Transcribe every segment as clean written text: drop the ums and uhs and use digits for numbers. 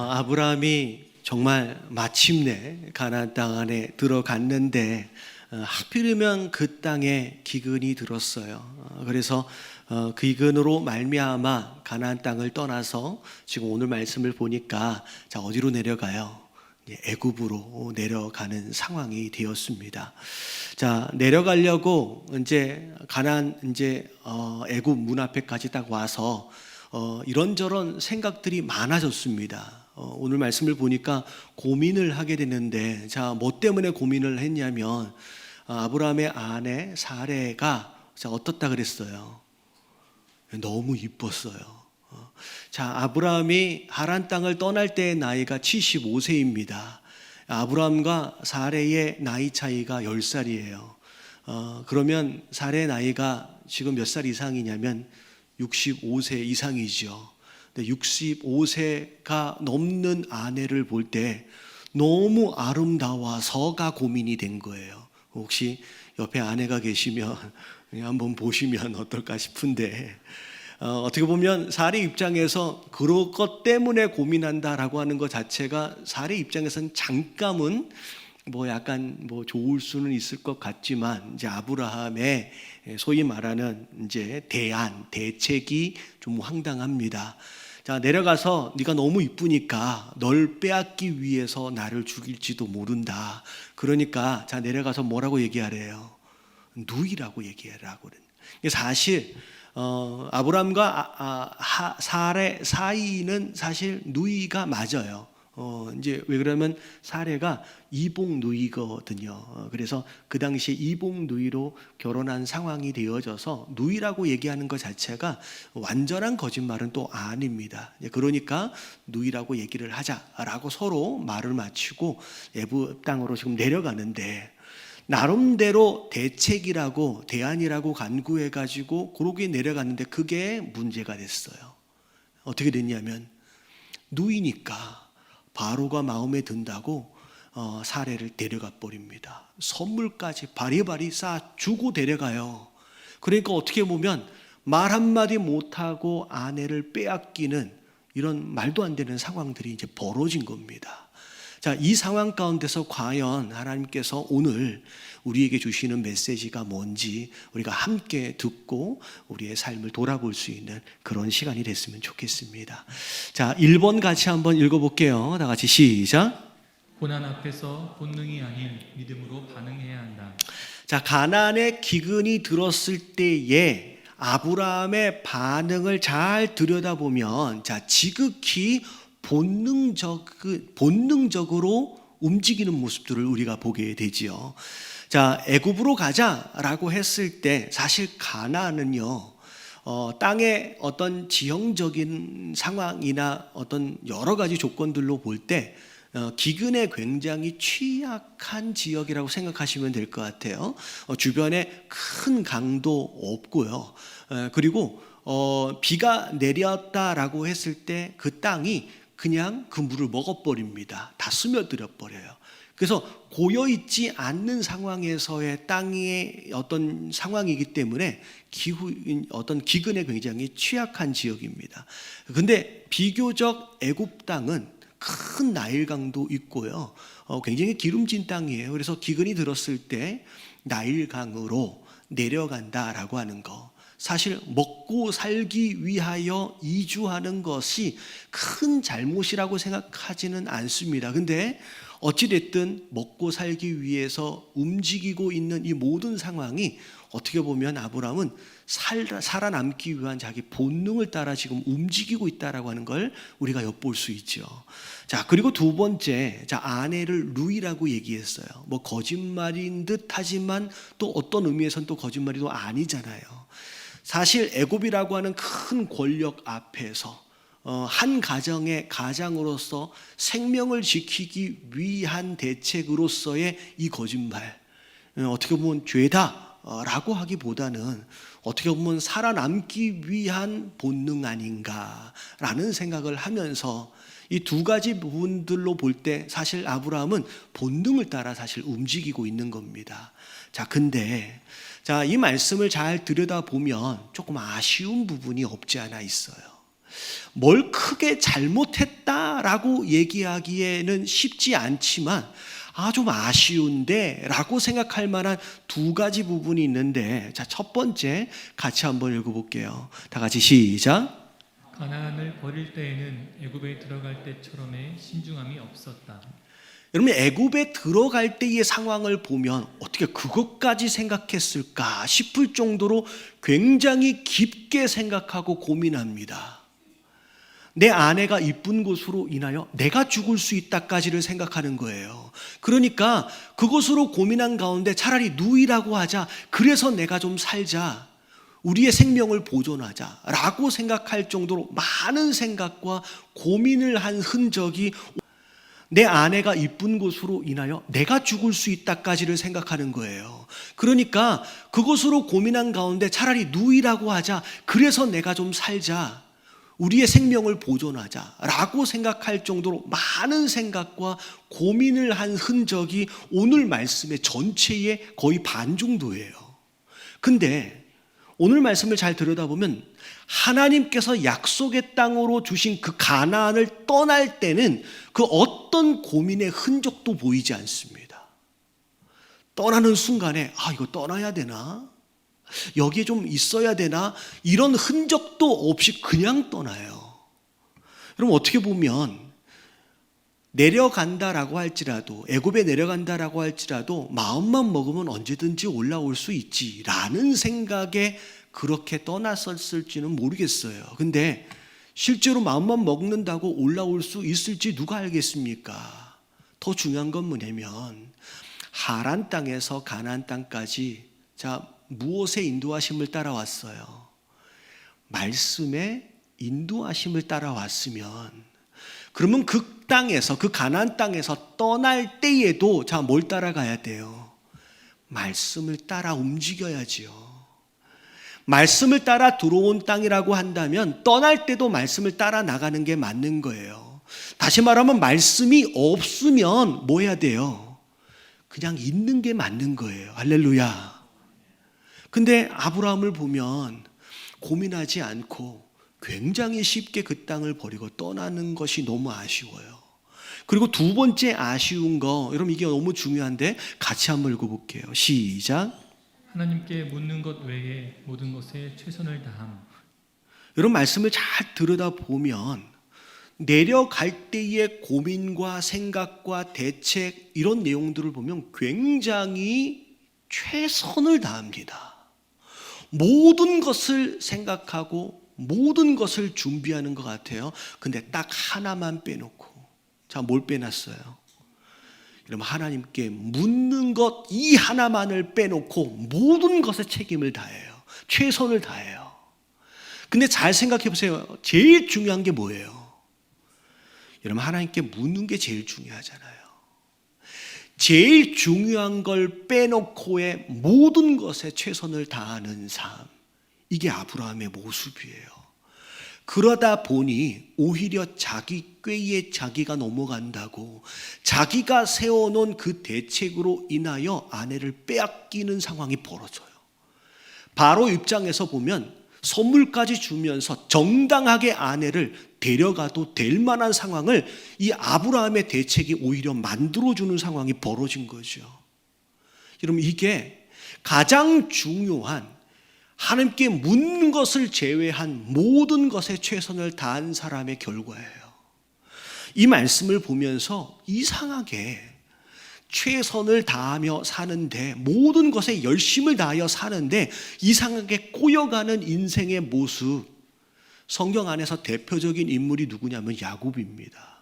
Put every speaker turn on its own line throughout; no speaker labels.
아브라함이 정말 마침내 가나안 땅 안에 들어갔는데 하필이면 그 땅에 기근이 들었어요. 그래서 그 기근으로 말미암아 가나안 땅을 떠나서 지금 오늘 말씀을 보니까 자, 어디로 내려가요? 애굽으로 내려가는 상황이 되었습니다. 자, 내려가려고 이제 가나안 애굽 문 앞에까지 딱 와서 이런저런 생각들이 많아졌습니다. 오늘 말씀을 보니까 고민을 하게 되는데, 자, 뭐 때문에 고민을 했냐면 아브라함의 아내 사레가 자, 어떻다 그랬어요? 너무 이뻤어요. 자, 아브라함이 하란 땅을 떠날 때의 나이가 75세입니다. 아브라함과 사레의 나이 차이가 10살이에요. 그러면 사레의 나이가 지금 몇 살 이상이냐면 65세 이상이죠. 65세가 넘는 아내를 볼 때 너무 아름다워서가 고민이 된 거예요. 혹시 옆에 아내가 계시면 한번 보시면 어떨까 싶은데, 어떻게 보면 사례 입장에서 그런 것 때문에 고민한다라고 하는 것 자체가 사례 입장에서는 잠깐은 약간 좋을 수는 있을 것 같지만, 이제 아브라함의 소위 말하는 이제 대책이 좀 황당합니다. 자, 내려가서 네가 너무 이쁘니까 널 빼앗기 위해서 나를 죽일지도 모른다. 그러니까 자, 내려가서 뭐라고 얘기하래요? 누이라고 얘기하라고. 사실 아브람과 사레 사이는 사실 누이가 맞아요. 이제 왜 그러면 사레가 이복 누이거든요. 그래서 그 당시에 이복 누이로 결혼한 상황이 되어져서 누이라고 얘기하는 것 자체가 완전한 거짓말은 또 아닙니다. 그러니까 누이라고 얘기를 하자라고 서로 말을 맞추고 애굽 땅으로 지금 내려가는데, 나름대로 대책이라고 대안이라고 간구해가지고 그러게 내려갔는데 그게 문제가 됐어요. 어떻게 됐냐면 누이니까 바로가 마음에 든다고 사례를 데려가 버립니다. 선물까지 바리바리 쌓아 주고 데려가요. 그러니까 어떻게 보면 말 한마디 못하고 아내를 빼앗기는 이런 말도 안 되는 상황들이 이제 벌어진 겁니다. 자, 이 상황 가운데서 과연 하나님께서 오늘 우리에게 주시는 메시지가 뭔지 우리가 함께 듣고 우리의 삶을 돌아볼 수 있는 그런 시간이 됐으면 좋겠습니다. 자, 1번 같이 한번 읽어볼게요. 다 같이 시작.
고난 앞에서 본능이 아닌 믿음으로 반응해야 한다.
자, 가나안의 기근이 들었을 때에 아브라함의 반응을 잘 들여다보면 자, 지극히 본능적으로 움직이는 모습들을 우리가 보게 되지요. 자, 애굽으로 가자라고 했을 때 사실 가나안은요, 땅의 어떤 지형적인 상황이나 어떤 여러 가지 조건들로 볼 때 기근에 굉장히 취약한 지역이라고 생각하시면 될 것 같아요. 주변에 큰 강도 없고요. 그리고 비가 내렸다라고 했을 때 그 땅이 그냥 그 물을 먹어버립니다. 다 스며들어 버려요. 그래서 고여있지 않는 상황에서의 땅의 어떤 상황이기 때문에 어떤 기근에 굉장히 취약한 지역입니다. 근데 비교적 애굽 땅은 큰 나일강도 있고요. 굉장히 기름진 땅이에요. 그래서 기근이 들었을 때 나일강으로 내려간다라고 하는 거. 사실 먹고 살기 위하여 이주하는 것이 큰 잘못이라고 생각하지는 않습니다. 근데 어찌됐든 먹고 살기 위해서 움직이고 있는 이 모든 상황이 어떻게 보면 아브라함은 살아남기 위한 자기 본능을 따라 지금 움직이고 있다라고 하는 걸 우리가 엿볼 수 있죠. 자, 그리고 두 번째, 자, 아내를 루이라고 얘기했어요. 거짓말인 듯 하지만 또 어떤 의미에서는 또 거짓말이 또 아니잖아요. 사실 애굽이라고 하는 큰 권력 앞에서 한 가정의 가장으로서 생명을 지키기 위한 대책으로서의 이 거짓말, 어떻게 보면 죄다라고 하기보다는 어떻게 보면 살아남기 위한 본능 아닌가라는 생각을 하면서 이 두 가지 부분들로 볼 때 사실 아브라함은 본능을 따라 사실 움직이고 있는 겁니다. 자, 근데 이 말씀을 잘 들여다보면 조금 아쉬운 부분이 없지 않아 있어요. 뭘 크게 잘못했다라고 얘기하기에는 쉽지 않지만 좀 아쉬운데 라고 생각할 만한 두 가지 부분이 있는데, 자, 첫 번째 같이 한번 읽어볼게요. 다 같이 시작.
가나안을 버릴 때에는 애굽에 들어갈 때처럼의 신중함이 없었다.
여러분, 애굽에 들어갈 때의 상황을 보면 어떻게 그것까지 생각했을까 싶을 정도로 굉장히 깊게 생각하고 고민합니다. 내 아내가 이쁜 것으로 인하여 내가 죽을 수 있다까지를 생각하는 거예요. 그러니까 그것으로 고민한 가운데 차라리 누이라고 하자, 그래서 내가 좀 살자, 우리의 생명을 보존하자 라고 생각할 정도로 많은 생각과 고민을 한 흔적이, 내 아내가 이쁜 것으로 인하여 내가 죽을 수 있다까지를 생각하는 거예요. 그러니까 그것으로 고민한 가운데 차라리 누이라고 하자, 그래서 내가 좀 살자, 우리의 생명을 보존하자 라고 생각할 정도로 많은 생각과 고민을 한 흔적이 오늘 말씀의 전체의 거의 반 정도예요. 근데 오늘 말씀을 잘 들여다보면 하나님께서 약속의 땅으로 주신 그 가나안을 떠날 때는 그 어떤 고민의 흔적도 보이지 않습니다. 떠나는 순간에 이거 떠나야 되나? 여기에 좀 있어야 되나? 이런 흔적도 없이 그냥 떠나요. 여러분, 어떻게 보면 내려간다라고 할지라도, 애굽에 내려간다라고 할지라도 마음만 먹으면 언제든지 올라올 수 있지라는 생각에 그렇게 떠났었을지는 모르겠어요. 근데 실제로 마음만 먹는다고 올라올 수 있을지 누가 알겠습니까? 더 중요한 건 뭐냐면 하란 땅에서 가나안 땅까지, 자, 무엇의 인도하심을 따라왔어요? 말씀의 인도하심을 따라왔으면, 그러면 그 땅에서, 그 가나안 땅에서 떠날 때에도 자, 뭘 따라가야 돼요? 말씀을 따라 움직여야지요. 말씀을 따라 들어온 땅이라고 한다면 떠날 때도 말씀을 따라 나가는 게 맞는 거예요. 다시 말하면 말씀이 없으면 뭐 해야 돼요? 그냥 있는 게 맞는 거예요. 할렐루야. 근데 아브라함을 보면 고민하지 않고 굉장히 쉽게 그 땅을 버리고 떠나는 것이 너무 아쉬워요. 그리고 두 번째 아쉬운 거, 여러분 이게 너무 중요한데 같이 한번 읽어볼게요. 시작.
하나님께 묻는 것 외에 모든 것에 최선을 다함.
여러분 말씀을 잘 들여다보면 내려갈 때의 고민과 생각과 대책, 이런 내용들을 보면 굉장히 최선을 다합니다. 모든 것을 생각하고 모든 것을 준비하는 것 같아요. 근데 딱 하나만 빼놓고, 자, 뭘 빼놨어요? 여러분, 하나님께 묻는 것 이 하나만을 빼놓고 모든 것에 책임을 다해요. 최선을 다해요. 근데 잘 생각해 보세요. 제일 중요한 게 뭐예요? 여러분, 하나님께 묻는 게 제일 중요하잖아요. 제일 중요한 걸 빼놓고의 모든 것에 최선을 다하는 삶, 이게 아브라함의 모습이에요. 그러다 보니 오히려 자기 꾀에 자기가 넘어간다고, 자기가 세워놓은 그 대책으로 인하여 아내를 빼앗기는 상황이 벌어져요. 바로 입장에서 보면 선물까지 주면서 정당하게 아내를 데려가도 될 만한 상황을 이 아브라함의 대책이 오히려 만들어주는 상황이 벌어진 거죠. 여러분, 이게 가장 중요한, 하나님께 묻는 것을 제외한 모든 것에 최선을 다한 사람의 결과예요. 이 말씀을 보면서 이상하게 최선을 다하며 사는데, 모든 것에 열심을 다하여 사는데 이상하게 꼬여가는 인생의 모습, 성경 안에서 대표적인 인물이 누구냐면 야곱입니다.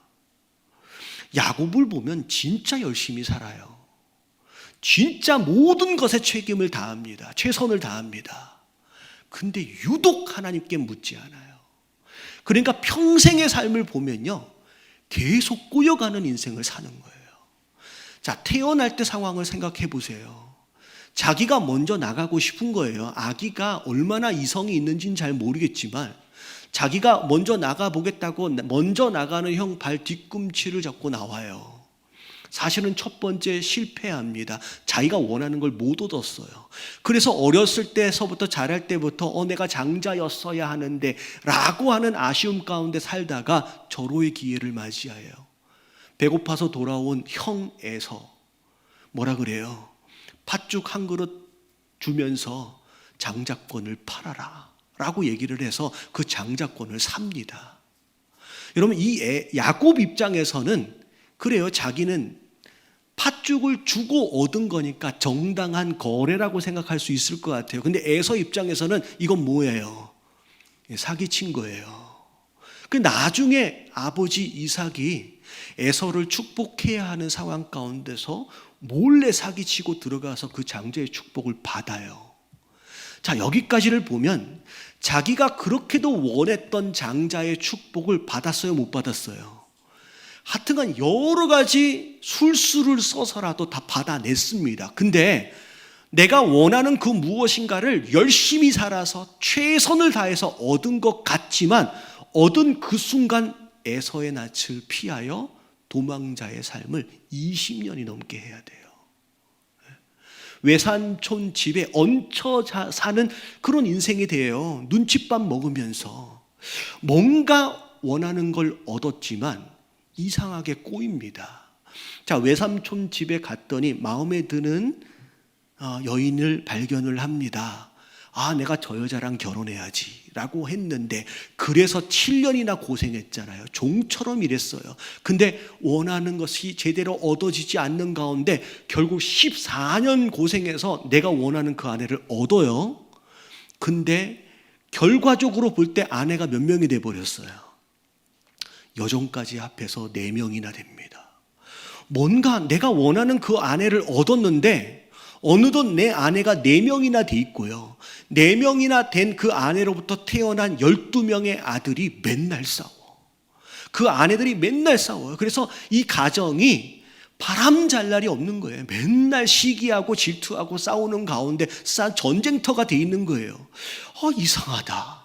야곱을 보면 진짜 열심히 살아요. 진짜 모든 것에 책임을 다합니다. 최선을 다합니다. 근데 유독 하나님께 묻지 않아요. 그러니까 평생의 삶을 보면요, 계속 꼬여가는 인생을 사는 거예요. 자, 태어날 때 상황을 생각해 보세요. 자기가 먼저 나가고 싶은 거예요. 아기가 얼마나 이성이 있는지는 잘 모르겠지만 자기가 먼저 나가보겠다고 먼저 나가는 형 발 뒤꿈치를 잡고 나와요. 사실은 첫 번째 실패합니다. 자기가 원하는 걸 못 얻었어요. 그래서 어렸을 때서부터 자랄 때부터 내가 장자였어야 하는데 라고 하는 아쉬움 가운데 살다가 절호의 기회를 맞이해요. 배고파서 돌아온 형 에서 뭐라 그래요? 팥죽 한 그릇 주면서 장자권을 팔아라 라고 얘기를 해서 그 장자권을 삽니다. 여러분, 이 야곱 입장에서는 그래요. 자기는 팥죽을 주고 얻은 거니까 정당한 거래라고 생각할 수 있을 것 같아요. 근데 에서 입장에서는 이건 뭐예요? 사기친 거예요. 그 나중에 아버지 이삭이 에서를 축복해야 하는 상황 가운데서 몰래 사기치고 들어가서 그 장자의 축복을 받아요. 자, 여기까지를 보면 자기가 그렇게도 원했던 장자의 축복을 받았어요, 못 받았어요? 하여튼간 여러 가지 술수를 써서라도 다 받아냈습니다. 근데 내가 원하는 그 무엇인가를 열심히 살아서 최선을 다해서 얻은 것 같지만 얻은 그 순간 에서의 낯을 피하여 도망자의 삶을 20년이 넘게 해야 돼요. 외삼촌 집에 얹혀 사는 그런 인생이 돼요. 눈칫밥 먹으면서 뭔가 원하는 걸 얻었지만 이상하게 꼬입니다. 자, 외삼촌 집에 갔더니 마음에 드는 여인을 발견을 합니다. 아, 내가 저 여자랑 결혼해야지 라고 했는데 그래서 7년이나 고생했잖아요. 종처럼 일했어요. 근데 원하는 것이 제대로 얻어지지 않는 가운데 결국 14년 고생해서 내가 원하는 그 아내를 얻어요. 근데 결과적으로 볼 때 아내가 몇 명이 돼버렸어요? 여종까지 합해서 4명이나 됩니다. 뭔가 내가 원하는 그 아내를 얻었는데 어느덧 내 아내가 4명이나 돼 있고요. 4명이나 된 그 아내로부터 태어난 12명의 아들이 맨날 싸워. 그 아내들이 맨날 싸워요. 그래서 이 가정이 바람 잘 날이 없는 거예요. 맨날 시기하고 질투하고 싸우는 가운데 전쟁터가 돼 있는 거예요. 이상하다.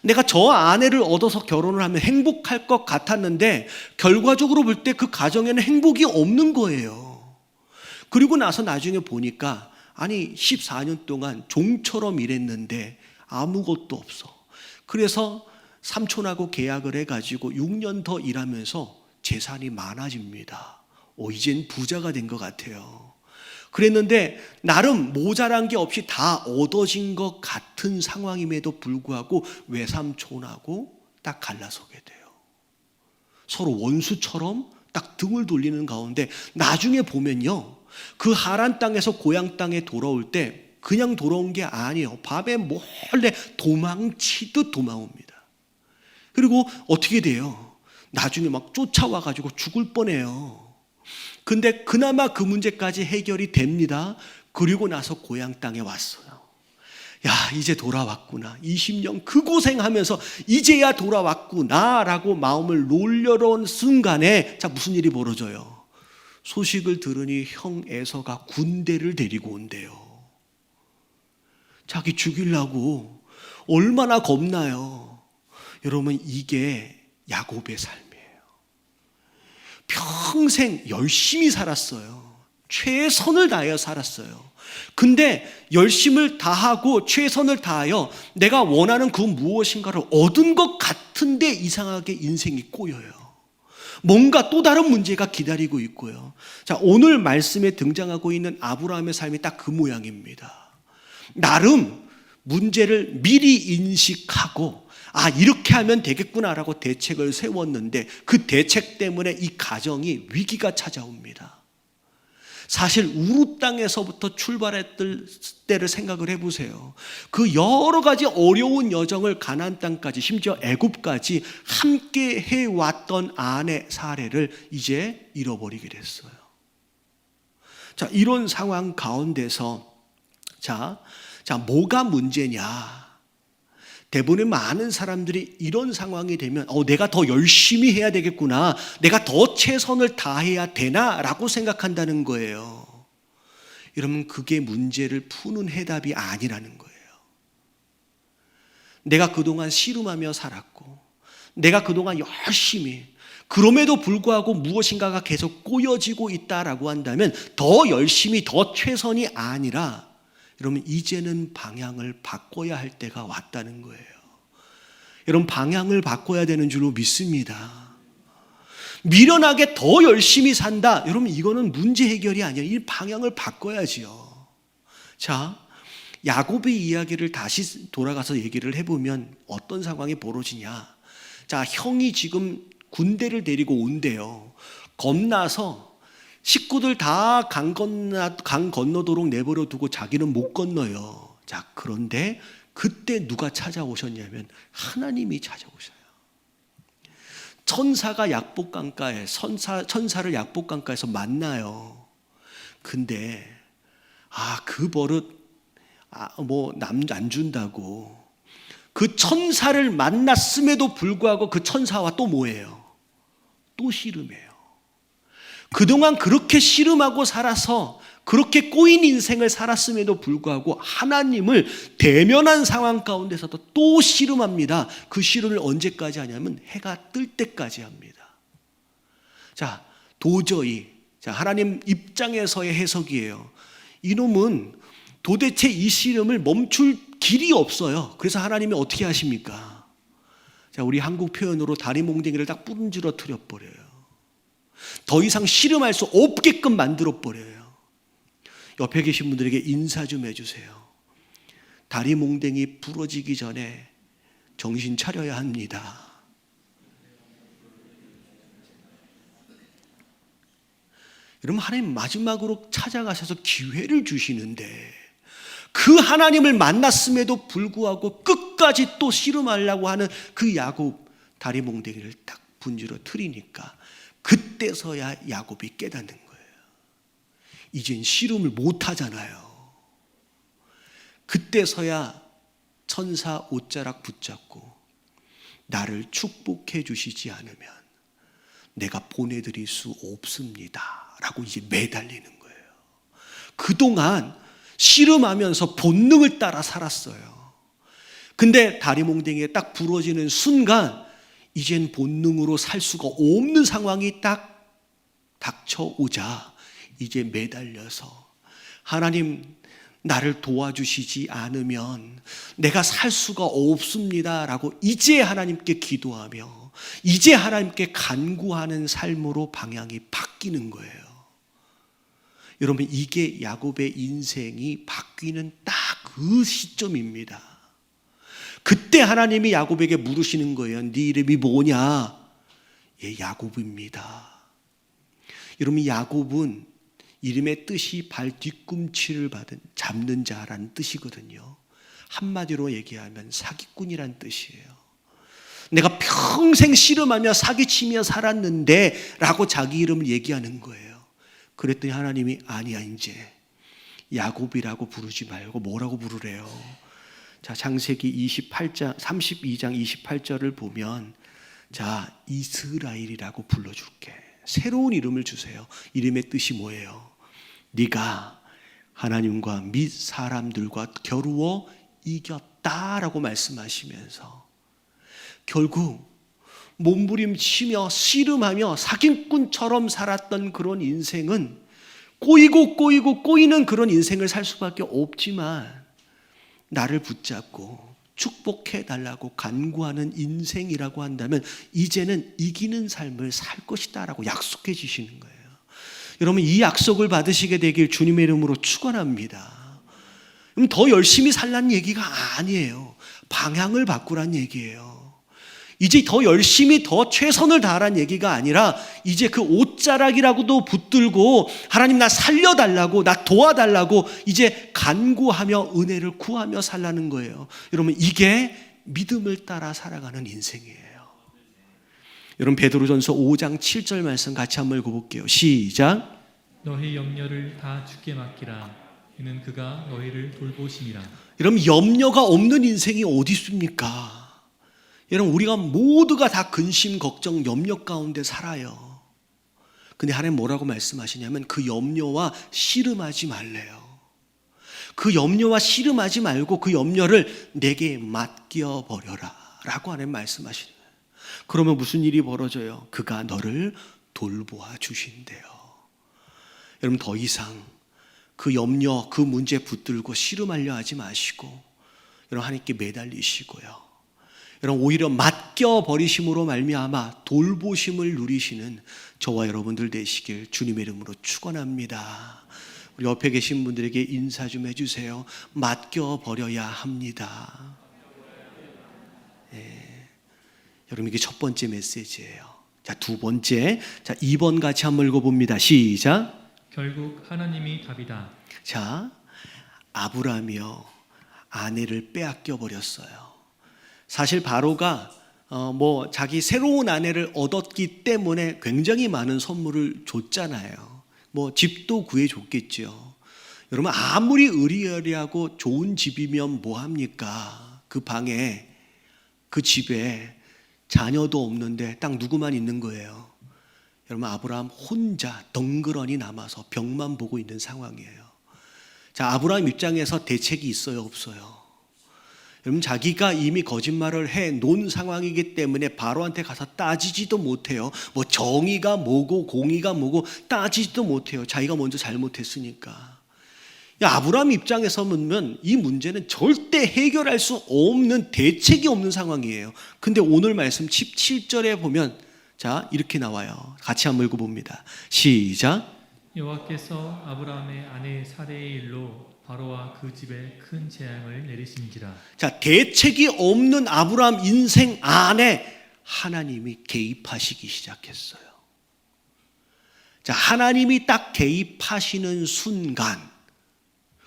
내가 저 아내를 얻어서 결혼을 하면 행복할 것 같았는데 결과적으로 볼 때 그 가정에는 행복이 없는 거예요. 그리고 나서 나중에 보니까 아니 14년 동안 종처럼 일했는데 아무것도 없어. 그래서 삼촌하고 계약을 해가지고 6년 더 일하면서 재산이 많아집니다. 이젠 부자가 된 것 같아요. 그랬는데 나름 모자란 게 없이 다 얻어진 것 같은 상황임에도 불구하고 외삼촌하고 딱 갈라서게 돼요. 서로 원수처럼 딱 등을 돌리는 가운데 나중에 보면요, 그 하란 땅에서 고향 땅에 돌아올 때 그냥 돌아온 게 아니에요. 밤에 몰래 도망치듯 도망옵니다. 그리고 어떻게 돼요? 나중에 막 쫓아와가지고 죽을 뻔해요. 근데 그나마 그 문제까지 해결이 됩니다. 그리고 나서 고향 땅에 왔어요. 야, 이제 돌아왔구나. 20년 그 고생하면서 이제야 돌아왔구나 라고 마음을 놀려놓은 순간에 자, 무슨 일이 벌어져요? 소식을 들으니 형 에서가 군대를 데리고 온대요. 자기 죽이려고 얼마나 겁나요. 여러분, 이게 야곱의 삶이에요. 평생 열심히 살았어요. 최선을 다하여 살았어요. 근데 열심을 다하고 최선을 다하여 내가 원하는 그 무엇인가를 얻은 것 같은데 이상하게 인생이 꼬여요. 뭔가 또 다른 문제가 기다리고 있고요. 자, 오늘 말씀에 등장하고 있는 아브라함의 삶이 딱 그 모양입니다. 나름 문제를 미리 인식하고 이렇게 하면 되겠구나라고 대책을 세웠는데 그 대책 때문에 이 가정이 위기가 찾아옵니다. 사실 우루 땅에서부터 출발했을 때를 생각을 해보세요. 그 여러 가지 어려운 여정을 가나안 땅까지 심지어 애굽까지 함께 해왔던 아내 사례를 이제 잃어버리게 됐어요. 자, 이런 상황 가운데서 자, 뭐가 문제냐? 대부분의 많은 사람들이 이런 상황이 되면 내가 더 열심히 해야 되겠구나, 내가 더 최선을 다해야 되나 라고 생각한다는 거예요. 여러분, 그게 문제를 푸는 해답이 아니라는 거예요. 내가 그동안 씨름하며 살았고 내가 그동안 열심히 그럼에도 불구하고 무엇인가가 계속 꼬여지고 있다라고 한다면 더 열심히 더 최선이 아니라 여러분 이제는 방향을 바꿔야 할 때가 왔다는 거예요. 여러분 방향을 바꿔야 되는 줄로 믿습니다. 미련하게 더 열심히 산다. 여러분 이거는 문제 해결이 아니라 이 방향을 바꿔야지요. 자, 야곱의 이야기를 다시 돌아가서 얘기를 해보면 어떤 상황이 벌어지냐. 자, 형이 지금 군대를 데리고 온대요. 겁나서 식구들 다 강 건너도록 내버려 두고 자기는 못 건너요. 자, 그런데 그때 누가 찾아오셨냐면 하나님이 찾아오셔요. 천사가 약복강가에 천사를 약복강가에서 만나요. 근데 그 버릇 남 안 준다고 그 천사를 만났음에도 불구하고 그 천사와 또 뭐예요? 또 씨름해요. 그동안 그렇게 씨름하고 살아서 그렇게 꼬인 인생을 살았음에도 불구하고 하나님을 대면한 상황 가운데서도 또 씨름합니다. 그 씨름을 언제까지 하냐면 해가 뜰 때까지 합니다. 자, 도저히 하나님 입장에서의 해석이에요. 이놈은 도대체 이 씨름을 멈출 길이 없어요. 그래서 하나님이 어떻게 하십니까? 자, 우리 한국 표현으로 다리 몽댕이를 딱 부름질러 버려요. 더 이상 씨름할 수 없게끔 만들어 버려요. 옆에 계신 분들에게 인사 좀 해주세요. 다리 몽댕이 부러지기 전에 정신 차려야 합니다. 여러분 하나님 마지막으로 찾아가셔서 기회를 주시는데 그 하나님을 만났음에도 불구하고 끝까지 또 씨름하려고 하는 그 야곱 다리 몽댕이를 딱 분지러 트리니까 그때서야 야곱이 깨닫는 거예요. 이젠 씨름을 못 하잖아요. 그때서야 천사 옷자락 붙잡고 나를 축복해 주시지 않으면 내가 보내드릴 수 없습니다 라고 이제 매달리는 거예요. 그동안 씨름하면서 본능을 따라 살았어요. 근데 다리 몽댕이에 딱 부러지는 순간 이젠 본능으로 살 수가 없는 상황이 딱 닥쳐오자 이제 매달려서 하나님 나를 도와주시지 않으면 내가 살 수가 없습니다 라고 이제 하나님께 기도하며 이제 하나님께 간구하는 삶으로 방향이 바뀌는 거예요. 여러분 이게 야곱의 인생이 바뀌는 딱 그 시점입니다. 그때 하나님이 야곱에게 물으시는 거예요. 네 이름이 뭐냐? 예, 야곱입니다. 여러분 야곱은 이름의 뜻이 발 뒤꿈치를 잡는 자라는 뜻이거든요. 한마디로 얘기하면 사기꾼이란 뜻이에요. 내가 평생 씨름하며 사기치며 살았는데 라고 자기 이름을 얘기하는 거예요. 그랬더니 하나님이 아니야 이제 야곱이라고 부르지 말고 뭐라고 부르래요? 자, 창세기 32장 28절을 보면 자, 이스라엘이라고 불러줄게. 새로운 이름을 주세요. 이름의 뜻이 뭐예요? 네가 하나님과 및 사람들과 겨루어 이겼다라고 말씀하시면서 결국 몸부림치며 씨름하며 사기꾼처럼 살았던 그런 인생은 꼬이는 그런 인생을 살 수밖에 없지만 나를 붙잡고 축복해 달라고 간구하는 인생이라고 한다면 이제는 이기는 삶을 살 것이다 라고 약속해 주시는 거예요. 여러분 이 약속을 받으시게 되길 주님의 이름으로 축원합니다. 더 열심히 살라는 얘기가 아니에요. 방향을 바꾸란 얘기예요. 이제 더 열심히 더 최선을 다하라는 얘기가 아니라 이제 그 옷자락이라고도 붙들고 하나님 나 살려달라고 나 도와달라고 이제 간구하며 은혜를 구하며 살라는 거예요. 여러분 이게 믿음을 따라 살아가는 인생이에요. 여러분 베드로전서 5장 7절 말씀 같이 한번 읽어볼게요. 시작.
너희 염려를 다 주께 맡기라. 이는 그가 너희를 돌보심이라.
여러분 염려가 없는 인생이 어디 있습니까? 여러분 우리가 모두가 다 근심, 걱정, 염려 가운데 살아요. 근데 하나님 뭐라고 말씀하시냐면 그 염려와 씨름하지 말래요. 그 염려와 씨름하지 말고 그 염려를 내게 맡겨버려라 라고 하나님 말씀하시는 거예요. 그러면 무슨 일이 벌어져요? 그가 너를 돌보아 주신대요. 여러분, 더 이상 그 염려, 그 문제 붙들고 씨름하려 하지 마시고 여러분, 하나님께 매달리시고요. 여러분, 오히려 맡겨버리심으로 말미암아 돌보심을 누리시는 저와 여러분들 되시길 주님의 이름으로 축원합니다. 우리 옆에 계신 분들에게 인사 좀 해주세요. 맡겨버려야 합니다. 여러분, 이게 첫 번째 메시지예요. 자, 두 번째, 자 2번 같이 한번 읽어봅니다. 시작.
결국 하나님이 답이다.
자, 아브라함이요, 아내를 빼앗겨 버렸어요. 사실 바로가 자기 새로운 아내를 얻었기 때문에 굉장히 많은 선물을 줬잖아요. 집도 구해줬겠죠. 여러분, 아무리 의리여리하고 좋은 집이면 뭐합니까? 그 방에, 그 집에 자녀도 없는데 딱 누구만 있는 거예요. 여러분, 아브라함 혼자 덩그러니 남아서 벽만 보고 있는 상황이에요. 자, 아브라함 입장에서 대책이 있어요, 없어요? 여러분, 자기가 이미 거짓말을 해 놓은 상황이기 때문에 바로한테 가서 따지지도 못해요. 정의가 뭐고 공의가 뭐고 따지지도 못해요. 자기가 먼저 잘못했으니까. 아브라함 입장에서 보면 이 문제는 절대 해결할 수 없는, 대책이 없는 상황이에요. 근데 오늘 말씀 17절에 보면 자, 이렇게 나와요. 같이 한번 읽어봅니다. 시작.
여호와께서 아브라함의 아내 사레의 일로 바로와 그 집에 큰 재앙을 내리신지라.
자, 대책이 없는 아브라함 인생 안에 하나님이 개입하시기 시작했어요. 자, 하나님이 딱 개입하시는 순간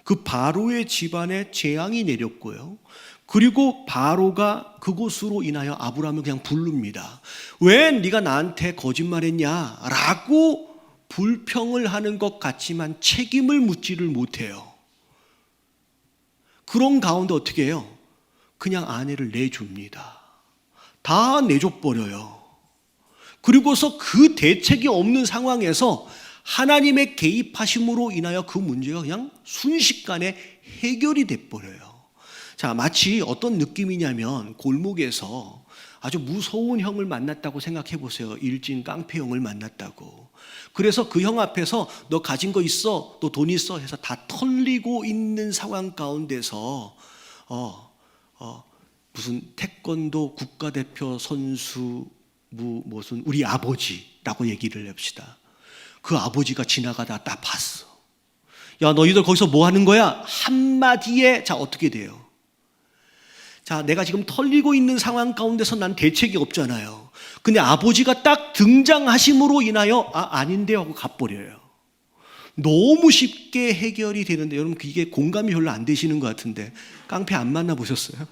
그 바로의 집안에 재앙이 내렸고요. 그리고 바로가 그곳으로 인하여 아브라함을 그냥 부릅니다. 왜 네가 나한테 거짓말했냐? 라고 불평을 하는 것 같지만 책임을 묻지를 못해요. 그런 가운데 어떻게 해요? 그냥 아내를 내줍니다. 다 내줘버려요. 그리고서 그 대책이 없는 상황에서 하나님의 개입하심으로 인하여 그 문제가 그냥 순식간에 해결이 돼버려요. 자, 마치 어떤 느낌이냐면 골목에서 아주 무서운 형을 만났다고 생각해 보세요. 일진 깡패 형을 만났다고. 그래서 그 형 앞에서 너 가진 거 있어? 너 돈 있어? 해서 다 털리고 있는 상황 가운데서 무슨 태권도 국가대표 선수 무슨 우리 아버지라고 얘기를 합시다. 그 아버지가 지나가다 딱 봤어. 야, 너희들 거기서 뭐 하는 거야? 한마디에 자, 어떻게 돼요? 자, 내가 지금 털리고 있는 상황 가운데서 난 대책이 없잖아요. 근데 아버지가 딱 등장하심으로 인하여 아닌데 하고 가버려요. 너무 쉽게 해결이 되는데 여러분, 이게 공감이 별로 안 되시는 것 같은데 깡패 안 만나보셨어요?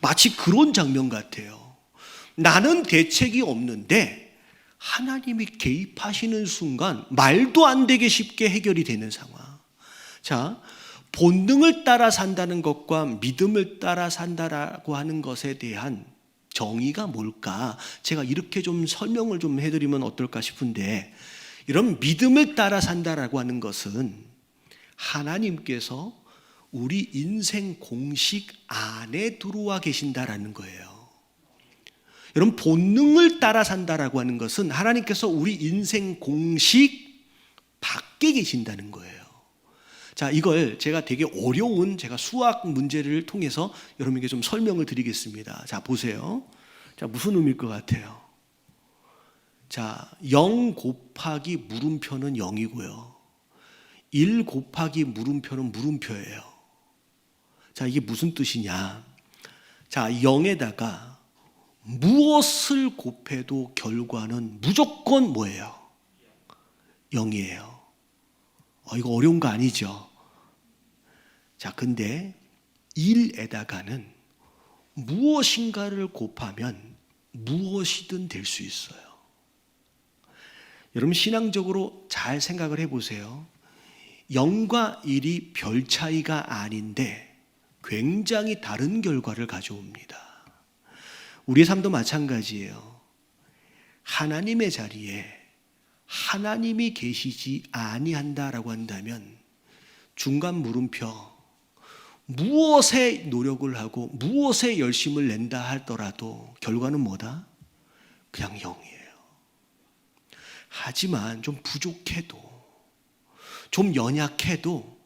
마치 그런 장면 같아요. 나는 대책이 없는데 하나님이 개입하시는 순간 말도 안 되게 쉽게 해결이 되는 상황. 자, 본능을 따라 산다는 것과 믿음을 따라 산다라고 하는 것에 대한 정의가 뭘까? 제가 이렇게 좀 설명을 좀 해드리면 어떨까 싶은데, 이런 믿음을 따라 산다라고 하는 것은 하나님께서 우리 인생 공식 안에 들어와 계신다라는 거예요. 여러분, 본능을 따라 산다라고 하는 것은 하나님께서 우리 인생 공식 밖에 계신다는 거예요. 자, 이걸 제가 되게 어려운 제가 수학 문제를 통해서 여러분에게 좀 설명을 드리겠습니다. 자, 보세요. 자, 무슨 의미일 것 같아요? 자, 0 곱하기 물음표는 0이고요. 1 곱하기 물음표는 물음표예요. 자, 이게 무슨 뜻이냐? 자, 0에다가 무엇을 곱해도 결과는 무조건 뭐예요? 0이에요. 이거 어려운 거 아니죠? 자, 근데 1에다가는 무엇인가를 곱하면 무엇이든 될 수 있어요. 여러분, 신앙적으로 잘 생각을 해보세요. 0과 1이 별 차이가 아닌데 굉장히 다른 결과를 가져옵니다. 우리의 삶도 마찬가지예요. 하나님의 자리에 하나님이 계시지 아니한다라고 한다면 중간 물음표 무엇에 노력을 하고 무엇에 열심을 낸다 하더라도 결과는 뭐다? 그냥 0이에요. 하지만 좀 부족해도, 좀 연약해도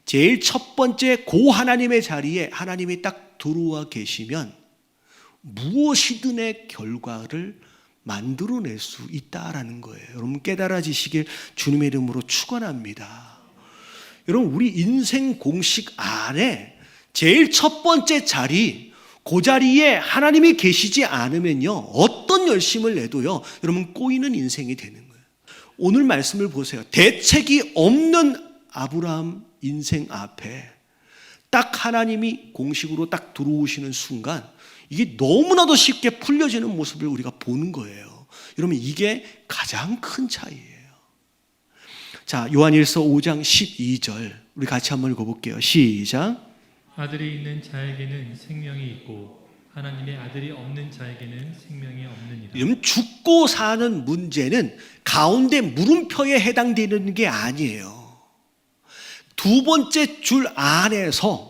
제일 첫 번째 고 하나님의 자리에 하나님이 딱 들어와 계시면 무엇이든의 결과를 만들어낼 수 있다라는 거예요. 여러분 깨달아지시길 주님의 이름으로 축원합니다. 여러분 우리 인생 공식 안에 제일 첫 번째 자리, 그 자리에 하나님이 계시지 않으면요 어떤 열심을 내도요 여러분 꼬이는 인생이 되는 거예요. 오늘 말씀을 보세요. 대책이 없는 아브라함 인생 앞에 딱 하나님이 공식으로 딱 들어오시는 순간 이게 너무나도 쉽게 풀려지는 모습을 우리가 보는 거예요. 여러분 이게 가장 큰 차이예요. 자, 요한일서 5장 12절 우리 같이 한번 읽어볼게요. 시작.
아들이 있는 자에게는 생명이 있고 하나님의 아들이 없는 자에게는 생명이 없느니라.
여러분 죽고 사는 문제는 가운데 물음표에 해당되는 게 아니에요. 두 번째 줄 안에서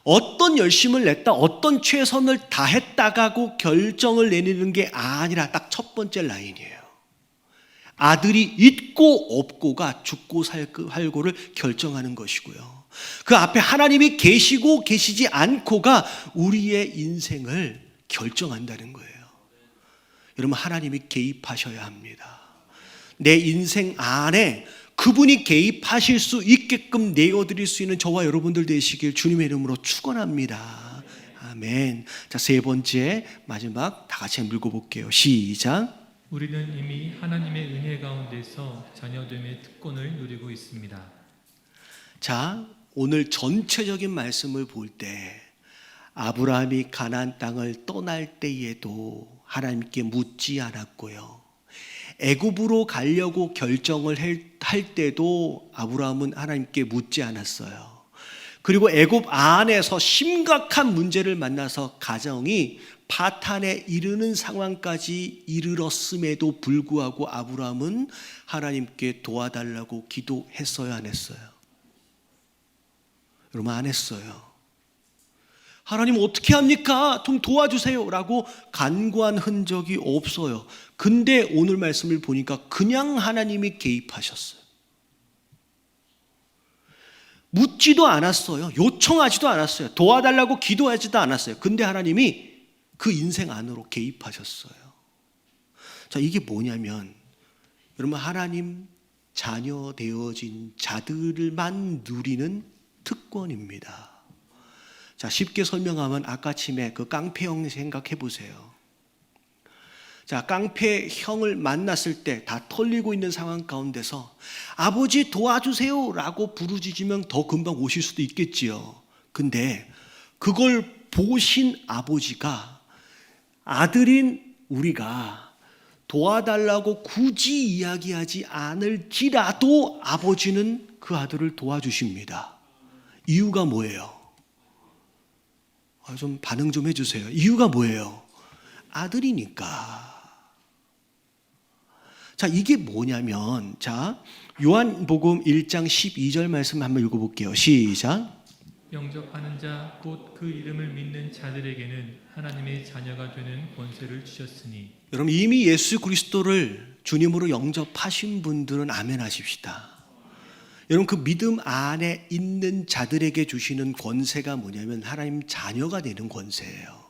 어떤 열심을 냈다, 어떤 최선을 다했다가고 결정을 내리는 게 아니라 딱 첫 번째 라인이에요. 아들이 있고 없고가 죽고 살고를 결정하는 것이고요. 그 앞에 하나님이 계시고 계시지 않고가 우리의 인생을 결정한다는 거예요. 여러분 하나님이 개입하셔야 합니다. 내 인생 안에 그분이 개입하실 수 있게끔 내어드릴 수 있는 저와 여러분들 되시길 주님의 이름으로 축원합니다. 아멘. 자, 세 번째 마지막 다 같이 한번 읽어볼게요. 시작.
우리는 이미 하나님의 은혜 가운데서 자녀됨의 특권을 누리고 있습니다.
자, 오늘 전체적인 말씀을 볼 때 아브라함이 가나안 땅을 떠날 때에도 하나님께 묻지 않았고요. 애굽으로 가려고 결정을 할 때도 아브라함은 하나님께 묻지 않았어요. 그리고 애굽 안에서 심각한 문제를 만나서 가정이 파탄에 이르는 상황까지 이르렀음에도 불구하고 아브라함은 하나님께 도와달라고 기도했어요, 안 했어요? 여러분 안 했어요. 하나님 어떻게 합니까? 좀 도와주세요 라고 간구한 흔적이 없어요. 근데 오늘 말씀을 보니까 그냥 하나님이 개입하셨어요. 묻지도 않았어요. 요청하지도 않았어요. 도와달라고 기도하지도 않았어요. 근데 하나님이 그 인생 안으로 개입하셨어요. 자, 이게 뭐냐면 여러분 하나님 자녀 되어진 자들만 누리는 특권입니다. 자, 쉽게 설명하면 아까침에 그 깡패형 생각해 보세요. 자, 깡패형을 만났을 때 다 털리고 있는 상황 가운데서 아버지 도와주세요 라고 부르짖으면 더 금방 오실 수도 있겠지요. 근데 그걸 보신 아버지가 아들인 우리가 도와달라고 굳이 이야기하지 않을지라도 아버지는 그 아들을 도와주십니다. 이유가 뭐예요? 좀 반응 좀 해주세요. 이유가 뭐예요? 아들이니까. 자, 이게 뭐냐면, 자, 요한복음 1장 12절 말씀 한번 읽어볼게요. 시작.
영접하는 자 곧 그 이름을 믿는 자들에게는 하나님의 자녀가 되는 권세를 주셨으니.
여러분 이미 예수 그리스도를 주님으로 영접하신 분들은 아멘 하십시다. 여러분 그 믿음 안에 있는 자들에게 주시는 권세가 뭐냐면 하나님 자녀가 되는 권세예요.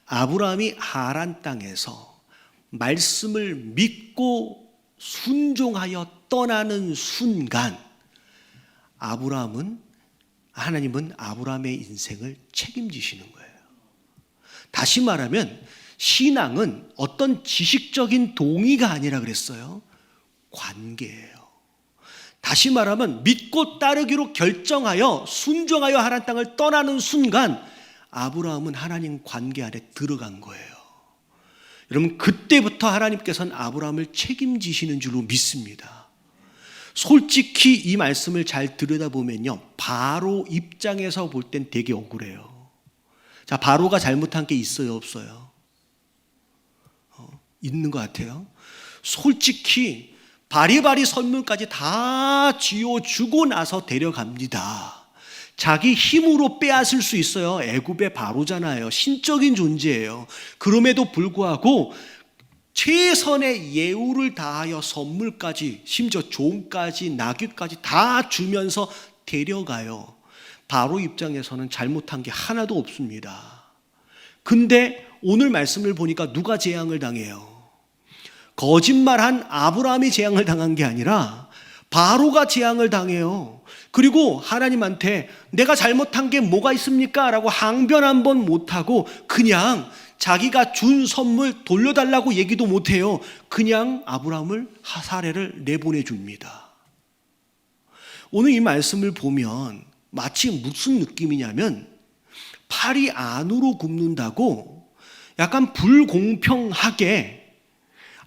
아브라함이 하란 땅에서 말씀을 믿고 순종하여 떠나는 순간 하나님은 아브라함의 인생을 책임지시는 거예요. 다시 말하면 신앙은 어떤 지식적인 동의가 아니라 그랬어요. 관계예요. 다시 말하면 믿고 따르기로 결정하여 순종하여 하란 땅을 떠나는 순간 아브라함은 하나님 관계 안에 들어간 거예요. 여러분 그때부터 하나님께서는 아브라함을 책임지시는 줄로 믿습니다. 솔직히 이 말씀을 잘 들여다보면요, 바로 입장에서 볼 땐 되게 억울해요. 자, 바로가 잘못한 게 있어요, 없어요? 있는 것 같아요. 솔직히 바리바리 선물까지 다 쥐어주고 나서 데려갑니다. 자기 힘으로 빼앗을 수 있어요. 애굽의 바로잖아요. 신적인 존재예요. 그럼에도 불구하고 최선의 예우를 다하여 선물까지, 심지어 종까지, 나귀까지 다 주면서 데려가요. 바로 입장에서는 잘못한 게 하나도 없습니다. 근데 오늘 말씀을 보니까 누가 재앙을 당해요? 거짓말한 아브라함이 재앙을 당한 게 아니라 바로가 재앙을 당해요. 그리고 하나님한테 내가 잘못한 게 뭐가 있습니까? 라고 항변 한번 못하고 그냥 자기가 준 선물 돌려달라고 얘기도 못해요. 그냥 아브라함을 사례를 내보내줍니다. 오늘 이 말씀을 보면 마치 무슨 느낌이냐면 팔이 안으로 굽는다고 약간 불공평하게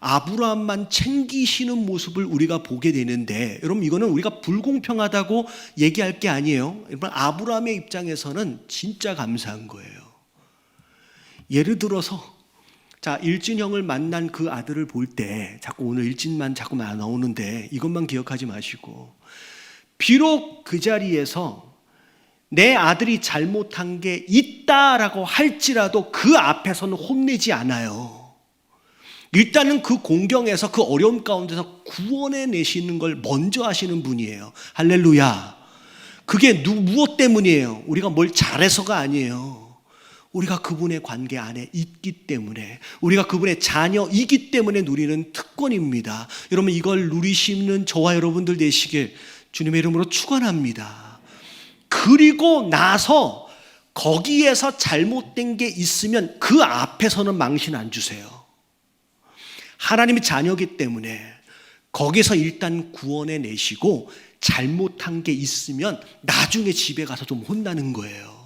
아브라함만 챙기시는 모습을 우리가 보게 되는데, 여러분 이거는 우리가 불공평하다고 얘기할 게 아니에요. 여러분 아브라함의 입장에서는 진짜 감사한 거예요. 예를 들어서 자, 일진형을 만난 그 아들을 볼 때 자꾸 오늘 일진만 자꾸 나오는데 이것만 기억하지 마시고, 비록 그 자리에서 내 아들이 잘못한 게 있다라고 할지라도 그 앞에서는 혼내지 않아요. 일단은 그 공경에서, 그 어려움 가운데서 구원해 내시는 걸 먼저 하시는 분이에요. 할렐루야. 그게 무엇 때문이에요? 우리가 뭘 잘해서가 아니에요. 우리가 그분의 관계 안에 있기 때문에, 우리가 그분의 자녀이기 때문에 누리는 특권입니다. 여러분 이걸 누리시는 저와 여러분들 되시길 주님의 이름으로 축원합니다. 그리고 나서 거기에서 잘못된 게 있으면 그 앞에서는 망신 안 주세요. 하나님의 자녀이기 때문에 거기서 일단 구원해 내시고 잘못한 게 있으면 나중에 집에 가서 좀 혼나는 거예요.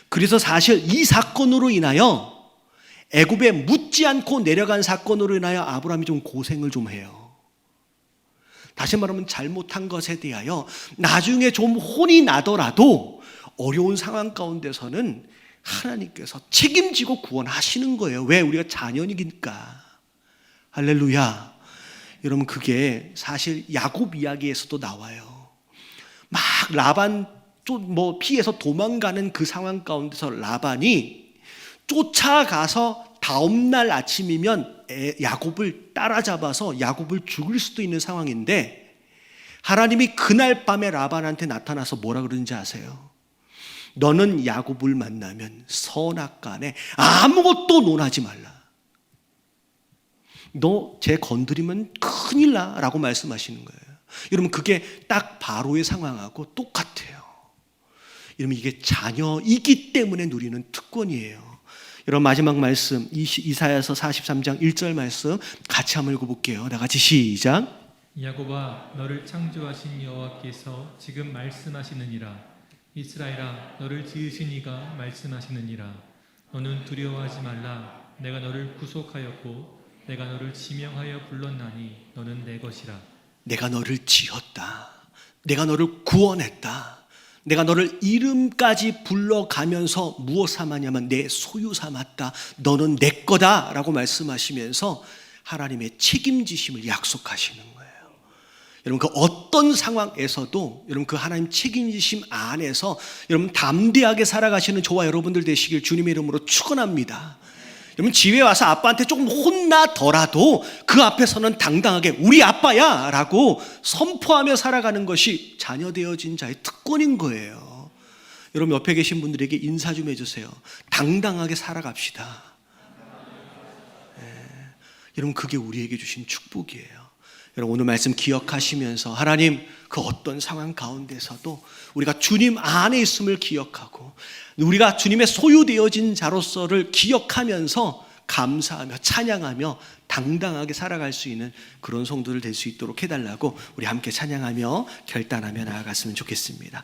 그래서 사실 이 사건으로 인하여, 애굽에 묻지 않고 내려간 사건으로 인하여 아브라함이 좀 고생을 좀 해요. 다시 말하면 잘못한 것에 대하여 나중에 좀 혼이 나더라도 어려운 상황 가운데서는 하나님께서 책임지고 구원하시는 거예요. 왜? 우리가 자녀이니까. 할렐루야. 여러분 그게 사실 야곱 이야기에서도 나와요. 막 라반 피해서 도망가는 그 상황 가운데서 라반이 쫓아가서 다음날 아침이면 야곱을 따라잡아서 야곱을 죽일 수도 있는 상황인데, 하나님이 그날 밤에 라반한테 나타나서 뭐라 그러는지 아세요? 너는 야곱을 만나면 선악간에 아무것도 논하지 말라. 너 쟤 건드리면 큰일 나 라고 말씀하시는 거예요. 여러분 그게 딱 바로의 상황하고 똑같아요. 여러분 이게 자녀이기 때문에 누리는 특권이에요. 여러분 마지막 말씀 이사야서 43장 1절 말씀 같이 한번 읽어볼게요. 다 같이 시작.
야곱아 너를 창조하신 여호와께서 지금 말씀하시느니라. 이스라엘아 너를 지으신 이가 말씀하시느니라. 너는 두려워하지 말라. 내가 너를 구속하였고 내가 너를 지명하여 불렀나니 너는 내 것이라.
내가 너를 지었다. 내가 너를 구원했다. 내가 너를 이름까지 불러가면서 무엇 삼았냐면 내 소유 삼았다. 너는 내 거다 라고 말씀하시면서 하나님의 책임지심을 약속하시는 거예요. 여러분 그 어떤 상황에서도 여러분 그 하나님 책임지심 안에서 여러분 담대하게 살아가시는 저와 여러분들 되시길 주님의 이름으로 축원합니다. 여러분 집에 와서 아빠한테 조금 혼나더라도 그 앞에서는 당당하게 우리 아빠야 라고 선포하며 살아가는 것이 자녀 되어진 자의 특권인 거예요. 여러분 옆에 계신 분들에게 인사 좀 해주세요. 당당하게 살아갑시다. 여러분 그게 우리에게 주신 축복이에요. 여러분 오늘 말씀 기억하시면서 하나님 그 어떤 상황 가운데서도 우리가 주님 안에 있음을 기억하고 우리가 주님의 소유되어진 자로서를 기억하면서 감사하며 찬양하며 당당하게 살아갈 수 있는 그런 성도들 될 수 있도록 해달라고 우리 함께 찬양하며 결단하며 나아갔으면 좋겠습니다.